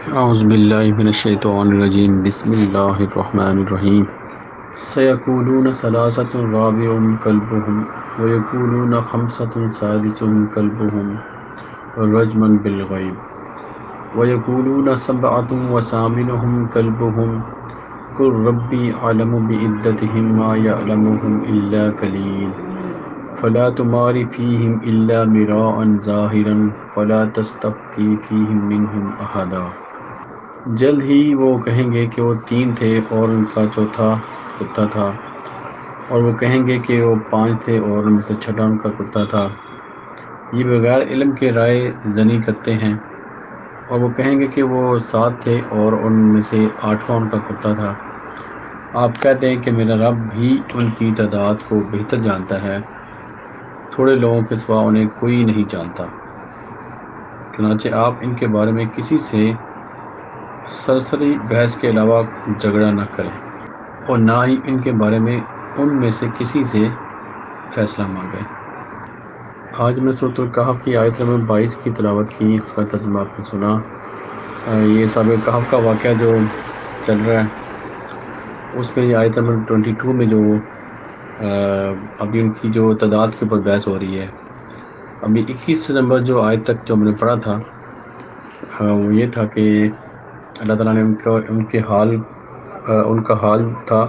اعوذ باللہ من الشیطان الرجیم بسم اللہ الرحمن الرحیم سیقولون ثلاثۃ رابعهم کلبهم ویقولون خمسۃ سادسهم کلبهم رجما بالغیب ویقولون سبعۃ وثامنهم کلبهم قل ربی اعلم بعدتهم ما یعلمهم الا قلیل فلا تمار فیہم الا مراء ظاہرا ولا تستفتی فیہم منہم احدا۔ جلد ہی وہ کہیں گے کہ وہ 3 تھے اور ان کا چوتھا کتا تھا، اور وہ کہیں گے کہ وہ 5 تھے اور ان میں سے چھٹا ان کا کتا تھا۔ یہ بغیر علم کے رائے زنی کرتے ہیں۔ اور وہ کہیں گے کہ وہ 7 تھے اور ان میں سے 8واں ان کا کتا تھا۔ آپ کہتے ہیں کہ میرا رب بھی ان کی تعداد کو بہتر جانتا ہے، تھوڑے لوگوں کے سوا انہیں کوئی نہیں جانتا۔ چنانچہ آپ ان کے بارے میں کسی سے سرسری بحث کے علاوہ جھگڑا نہ کریں، اور نہ ہی ان کے بارے میں ان میں سے کسی سے فیصلہ مانگیں۔ آج میں سورۃ الکہف کی آیت نمبر 22 کی تلاوت کی، اس کا ترجمہ آپ نے سنا۔ یہ سابق کہف کا واقعہ جو چل رہا ہے، اس میں یہ آیت نمبر 22 میں جو ابھی ان کی جو تعداد کے اوپر بحث ہو رہی ہے۔ ابھی 21 نمبر جو آیت تک جو ہم نے پڑھا تھا، وہ یہ تھا کہ اللہ تعالیٰ نے ان کا حال تھا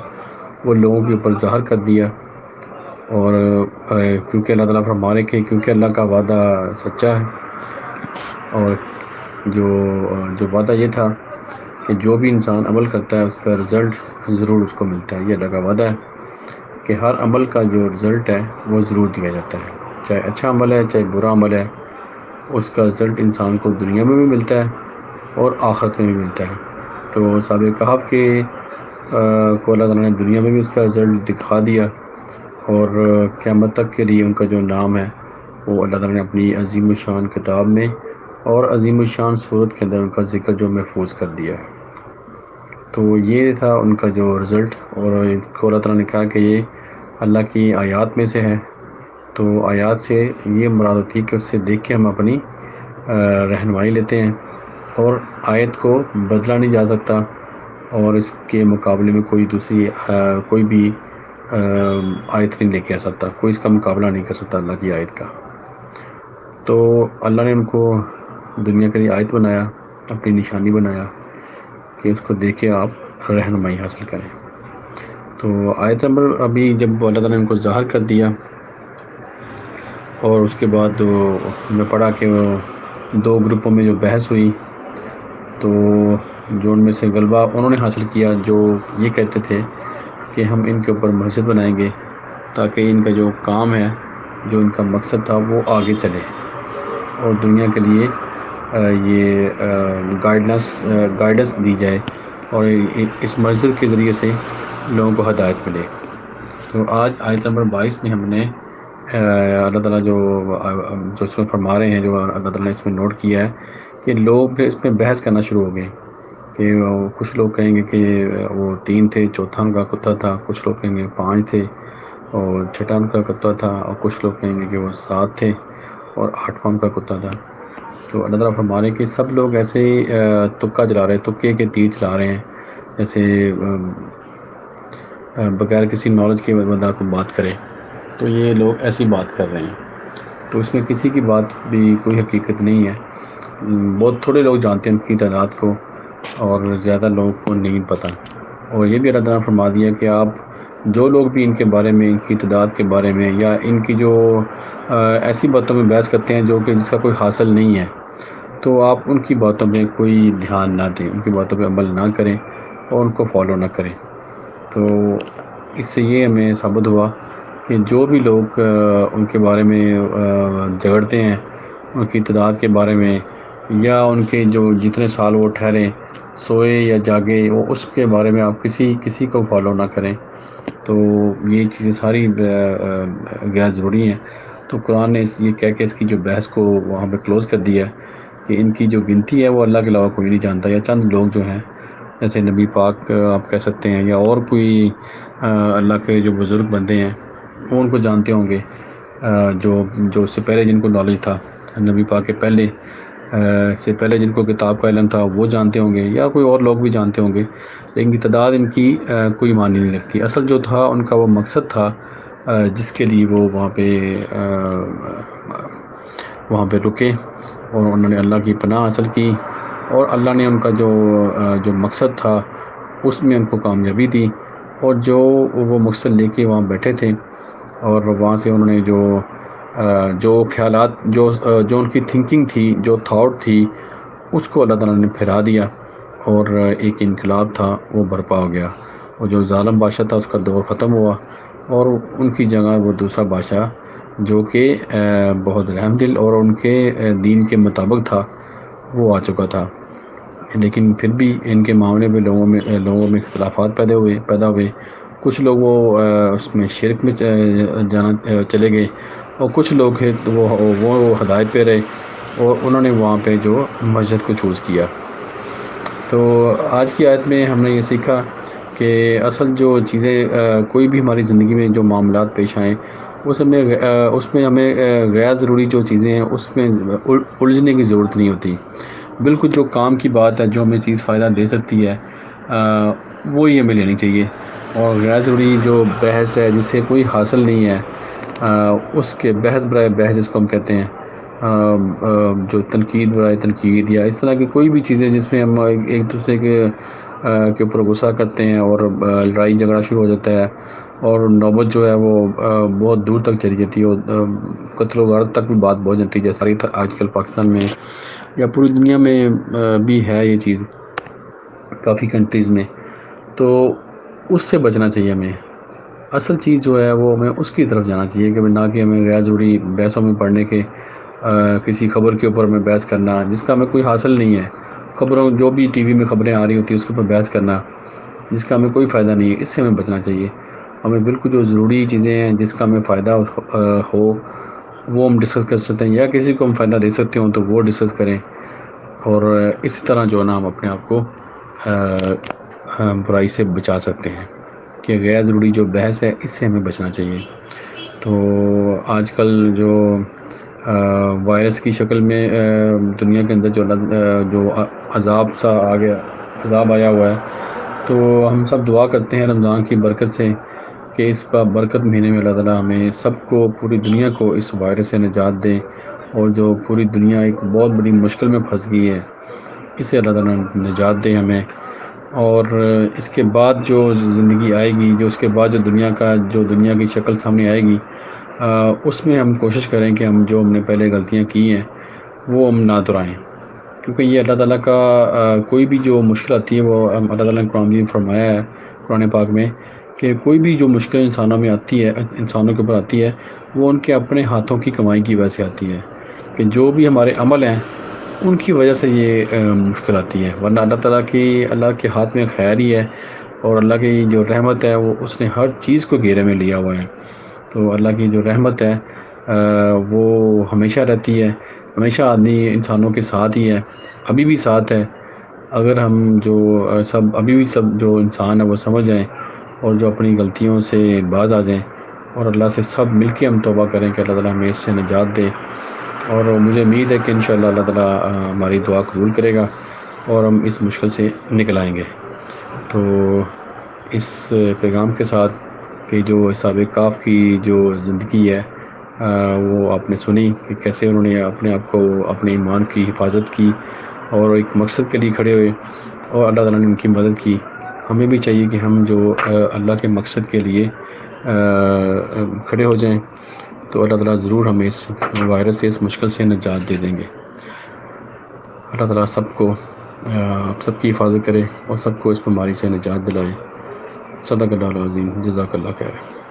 وہ لوگوں کے اوپر ظاہر کر دیا، اور کیونکہ اللہ تعالیٰ فرما رہے کہ کیونکہ اللہ کا وعدہ سچا ہے، اور جو وعدہ یہ تھا کہ جو بھی انسان عمل کرتا ہے اس کا رزلٹ ضرور اس کو ملتا ہے۔ یہ اللہ کا وعدہ ہے کہ ہر عمل کا جو رزلٹ ہے وہ ضرور دیا جاتا ہے، چاہے اچھا عمل ہے چاہے برا عمل ہے، اس کا رزلٹ انسان کو دنیا میں بھی ملتا ہے اور آخرت میں بھی ملتا ہے۔ تو سابق کہف کے کو اللہ تعالیٰ نے دنیا میں بھی اس کا رزلٹ دکھا دیا، اور قیامت تک کے لیے ان کا جو نام ہے وہ اللہ تعالیٰ نے اپنی عظیم الشان کتاب میں اور عظیم الشان صورت کے اندر ان کا ذکر جو محفوظ کر دیا ہے۔ تو یہ تھا ان کا جو رزلٹ، اور ان کو اللہ تعالیٰ نے کہا کہ یہ اللہ کی آیات میں سے ہے۔ تو آیات سے یہ مراد ہوتی ہے کہ اس سے دیکھ کے ہم اپنی رہنمائی لیتے ہیں، اور آیت کو بدلا نہیں جا سکتا، اور اس کے مقابلے میں کوئی بھی آیت نہیں لے کے آ سکتا، کوئی اس کا مقابلہ نہیں کر سکتا اللہ کی آیت کا۔ تو اللہ نے ان کو دنیا کے لیے آیت بنایا، اپنی نشانی بنایا کہ اس کو دیکھ کے آپ رہنمائی حاصل کریں۔ تو آیت نمبر ابھی جب اللہ تعالیٰ نے ان کو ظاہر کر دیا، اور اس کے بعد میں پڑھا کہ 2 گروپوں میں جو بحث ہوئی، تو جو ان میں سے غلبہ انہوں نے حاصل کیا جو یہ کہتے تھے کہ ہم ان کے اوپر مسجد بنائیں گے تاکہ ان کا جو کام ہے، جو ان کا مقصد تھا وہ آگے چلے، اور دنیا کے لیے یہ گائیڈنس دی جائے، اور اس مسجد کے ذریعے سے لوگوں کو ہدایت ملے۔ تو آج آیت نمبر 22 میں ہم نے اللہ تعالیٰ جو اس میں فرما رہے ہیں، جو اللہ تعالیٰ نے اس میں نوٹ کیا ہے کہ لوگ اس میں بحث کرنا شروع ہو گئے، کہ کچھ لوگ کہیں گے کہ وہ 3 تھے، چوتھا ان کا کتا تھا، کچھ لوگ کہیں گے 5 تھے اور چھٹا ان کا کتا تھا، اور کچھ لوگ کہیں گے کہ وہ 7 تھے اور 8واں ان کا کتا تھا۔ تو اللہ تعالیٰ فرما رہے ہیں کہ سب لوگ ایسے تکا چلا رہے ہیں، تکے کے تیر چلا رہے ہیں، جیسے بغیر کسی نالج کے بندہ کو بات کرے، تو یہ لوگ ایسی بات کر رہے ہیں۔ تو اس میں کسی کی بات بھی کوئی حقیقت نہیں ہے، بہت تھوڑے لوگ جانتے ہیں ان کی تعداد کو، اور زیادہ لوگوں کو نہیں پتہ۔ اور یہ بھی اللہ تعالیٰ نے فرما دیا کہ آپ جو لوگ بھی ان کے بارے میں، ان کی تعداد کے بارے میں، یا ان کی جو ایسی باتوں میں بحث کرتے ہیں جو کہ جس کا کوئی حاصل نہیں ہے، تو آپ ان کی باتوں پہ کوئی دھیان نہ دیں، ان کی باتوں پہ عمل نہ کریں اور ان کو فالو نہ کریں۔ تو اس سے یہ ہمیں ثابت ہوا کہ جو بھی لوگ ان کے بارے میں جھگڑتے ہیں، ان کی تعداد کے بارے میں، یا ان کے جو جتنے سال وہ ٹھہرے، سوئے یا جاگے، وہ اس کے بارے میں آپ کسی کو فالو نہ کریں۔ تو یہ چیزیں ساری غیر ضروری ہیں۔ تو قرآن نے یہ کہہ کے اس کی جو بحث کو وہاں پہ کلوز کر دیا کہ ان کی جو گنتی ہے وہ اللہ کے علاوہ کوئی نہیں جانتا، یا چند لوگ جو ہیں جیسے نبی پاک آپ کہہ سکتے ہیں، یا اور کوئی اللہ کے جو بزرگ بندے ہیں وہ ان کو جانتے ہوں گے، جو اس سے پہلے جن کو نالج تھا، نبی پاک کے پہلے سے پہلے جن کو کتاب کا علم تھا وہ جانتے ہوں گے، یا کوئی اور لوگ بھی جانتے ہوں گے، لیکن تعداد ان کی کوئی معنی نہیں رکھتی۔ اصل جو تھا ان کا وہ مقصد تھا جس کے لیے وہ وہاں پہ رکے، اور انہوں نے اللہ کی پناہ حاصل کی، اور اللہ نے ان کا جو مقصد تھا اس میں ان کو کامیابی دی، اور جو وہ مقصد لے کے وہاں بیٹھے تھے، اور وہاں سے انہوں نے جو خیالات جو ان کی تھنکنگ تھی، جو تھاٹ تھی، اس کو اللہ تعالیٰ نے پھیلا دیا، اور ایک انقلاب تھا وہ برپا ہو گیا، اور جو ظالم بادشاہ تھا اس کا دور ختم ہوا، اور ان کی جگہ وہ دوسرا بادشاہ جو کہ بہت رحم دل اور ان کے دین کے مطابق تھا وہ آ چکا تھا۔ لیکن پھر بھی ان کے معاملے میں لوگوں میں اختلافات پیدا ہوئے۔ کچھ لوگ اس میں شرک میں چلے گئے، اور کچھ لوگ ہیں تو وہ ہدایت پہ رہے، اور انہوں نے وہاں پہ جو مسجد کو چوز کیا۔ تو آج کی آیت میں ہم نے یہ سیکھا کہ اصل جو چیزیں کوئی بھی ہماری زندگی میں جو معاملات پیش آئیں اس میں ہمیں غیر ضروری جو چیزیں ہیں اس میں الجھنے کی ضرورت نہیں ہوتی۔ بالکل جو کام کی بات ہے، جو ہمیں چیز فائدہ دے سکتی ہے وہی ہمیں لینی چاہیے، اور غیر ضروری جو بحث ہے جس سے کوئی حاصل نہیں ہے اس کے بحث برائے بحث جس کو ہم کہتے ہیں، جو تنقید برائے تنقید، یا اس طرح کی کوئی بھی چیزیں جس میں ہم ایک دوسرے کے اوپر غصہ کرتے ہیں، اور لڑائی جھگڑا شروع ہو جاتا ہے، اور نوبت جو ہے وہ بہت دور تک چلی جاتی ہے، اور قتل و غارت تک بھی بات پہنچ جاتی ہے، جیسا آج کل پاکستان میں یا پوری دنیا میں بھی ہے یہ چیز کافی کنٹریز میں۔ تو اس سے بچنا چاہیے ہمیں۔ اصل چیز جو ہے وہ ہمیں اس کی طرف جانا چاہیے، کہ نہ کہ ہمیں غیر ضروری بحثوں میں پڑھنے کے، کسی خبر کے اوپر ہمیں بحث کرنا جس کا ہمیں کوئی حاصل نہیں ہے، خبروں جو بھی ٹی وی میں خبریں آ رہی ہوتی ہیں اس کے اوپر بحث کرنا جس کا ہمیں کوئی فائدہ نہیں ہے، اس سے ہمیں بچنا چاہیے۔ ہمیں بالکل جو ضروری چیزیں ہیں جس کا ہمیں فائدہ ہو وہ ہم ڈسکس کر سکتے ہیں، یا کسی کو ہم فائدہ دے سکتے ہوں تو وہ ڈسکس کریں، اور اسی طرح جو ہے نا ہم اپنے آپ کو برائی سے بچا سکتے ہیں، کہ غیر ضروری جو بحث ہے اس سے ہمیں بچنا چاہیے۔ تو آج کل جو وائرس کی شکل میں دنیا کے اندر جو عذاب آیا ہوا ہے، تو ہم سب دعا کرتے ہیں رمضان کی برکت سے کہ اس برکت مہینے میں اللہ تعالیٰ ہمیں سب کو، پوری دنیا کو اس وائرس سے نجات دے، اور جو پوری دنیا ایک بہت بڑی مشکل میں پھنس گئی ہے اس سے اللہ تعالیٰ نجات دے ہمیں، اور اس کے بعد جو زندگی آئے گی، جو اس کے بعد جو دنیا کی شکل سامنے آئے گی، اس میں ہم کوشش کریں کہ ہم نے پہلے غلطیاں کی ہیں وہ ہم نہ دہرائیں، کیونکہ یہ اللہ تعالیٰ کا کوئی بھی جو مشکل آتی ہے وہ اللہ تعالیٰ نے قرآن میں فرمایا ہے، قرآن پاک میں، کہ کوئی بھی جو مشکل انسانوں کے اوپر آتی ہے وہ ان کے اپنے ہاتھوں کی کمائی کی وجہ سے آتی ہے، کہ جو بھی ہمارے عمل ہیں ان کی وجہ سے یہ مشکل آتی ہے، ورنہ اللہ کے ہاتھ میں خیر ہی ہے، اور اللہ کی جو رحمت ہے وہ اس نے ہر چیز کو گھیرے میں لیا ہوا ہے۔ تو اللہ کی جو رحمت ہے وہ ہمیشہ رہتی ہے، ہمیشہ آدمی انسانوں کے ساتھ ہی ہے، ابھی بھی ساتھ ہے، اگر ہم ابھی بھی سب جو انسان ہے وہ سمجھ جائیں، اور جو اپنی غلطیوں سے باز آ جائیں، اور اللہ سے سب مل کے ہم توبہ کریں کہ اللہ تعالیٰ ہمیں اس سے نجات دے، اور مجھے امید ہے کہ انشاءاللہ اللہ تعالیٰ ہماری دعا قبول کرے گا، اور ہم اس مشکل سے نکل آئیں گے۔ تو اس پیغام کے ساتھ کہ جو اصحاب کہف کی جو زندگی ہے وہ آپ نے سنی کہ کیسے انہوں نے اپنے آپ کو، اپنے ایمان کی حفاظت کی، اور ایک مقصد کے لیے کھڑے ہوئے، اور اللہ تعالیٰ نے ان کی مدد کی۔ ہمیں بھی چاہیے کہ ہم جو اللہ کے مقصد کے لیے کھڑے ہو جائیں، تو اللہ تعالیٰ ضرور ہمیں اس وائرس سے، اس مشکل سے نجات دے دیں گے۔ اللہ تعالیٰ سب کی حفاظت کرے، اور سب کو اس بیماری سے نجات دلائے۔ صدق اللہ العظیم، جزاک اللہ خیر۔